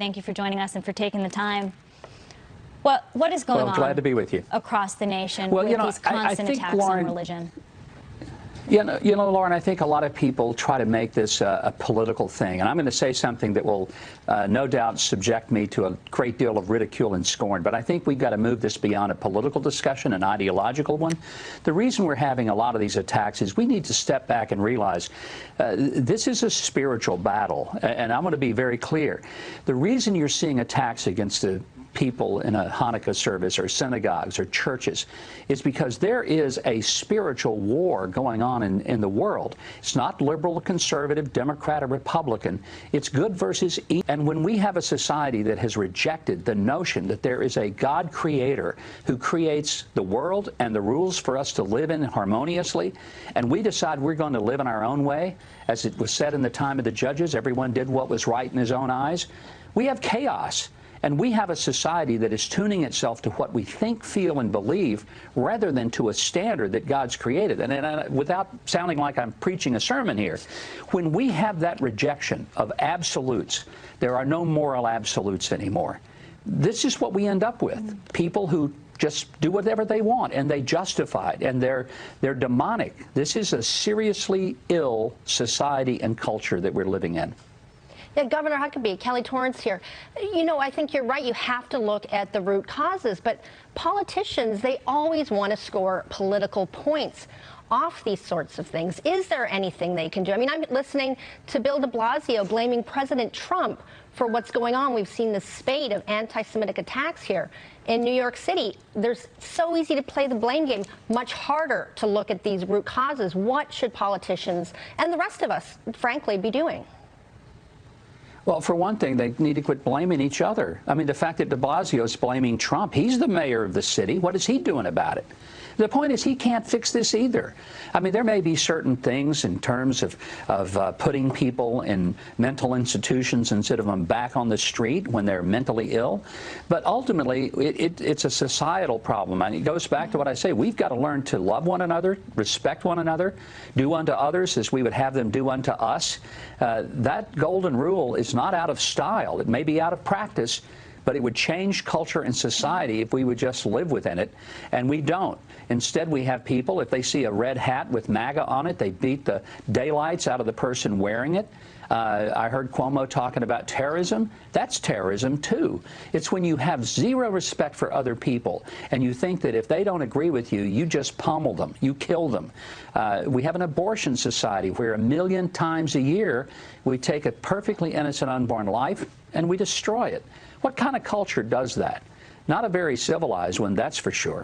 Thank you for joining us and for taking the time. What is going on? Glad to be with you. Across the nation with these constant attacks on religion? You know, Lauren, I think a lot of people try to make this a political thing. And I'm going to say something that will no doubt subject me to a great deal of ridicule and scorn. But I think we've got to move this beyond a political discussion, an ideological one. The reason we're having a lot of these attacks is we need to step back and realize this is a spiritual battle. And I'm going to be very clear. The reason you're seeing attacks against the people in a Hanukkah service or synagogues or churches is because there is a spiritual war going on in the world. It's not liberal, conservative, Democrat, or Republican. It's good versus evil. And when we have a society that has rejected the notion that there is a God creator who creates the world and the rules for us to live in harmoniously, and we decide we're going to live in our own way, as it was said in the time of the judges, everyone did what was right in his own eyes, we have chaos. And we have a society that is tuning itself to what we think, feel, and believe rather than to a standard that God's created. And without sounding like I'm preaching a sermon here, when we have that rejection of absolutes, there are no moral absolutes anymore. This is what we end up with. People who just do whatever they want, and they justify it, and they're demonic. This is a seriously ill society and culture that we're living in. Yeah, Governor Huckabee, Kelly Torrance here. You know, I think you're right. You have to look at the root causes. But politicians, they always want to score political points off these sorts of things. Is there anything they can do? I mean, I'm listening to Bill de Blasio blaming President Trump for what's going on. We've seen the spate of anti-Semitic attacks here in New York City. There's so easy to play the blame game, much harder to look at these root causes. What should politicians and the rest of us, frankly, be doing? Well, for one thing, they need to quit blaming each other. I mean, the fact that de Blasio is blaming Trump, he's the mayor of the city. What is he doing about it? The point is he can't fix this either. I mean, there may be certain things in terms of putting people in mental institutions instead of them back on the street when they're mentally ill. But ultimately, it's a societal problem. And it goes back to what I say. We've got to learn to love one another, respect one another, do unto others as we would have them do unto us. That golden rule is not out of style. It may be out of practice, but it would change culture and society if we would just live within it, and we don't. Instead, we have people, if they see a red hat with MAGA on it, they beat the daylights out of the person wearing it. I heard Cuomo talking about terrorism. That's terrorism, too. It's when you have zero respect for other people, and you think that if they don't agree with you, you just pummel them, you kill them. We have an abortion society where 1 million times a year we take a perfectly innocent unborn life and we destroy it. What kind of culture does that? Not a very civilized one, that's for sure.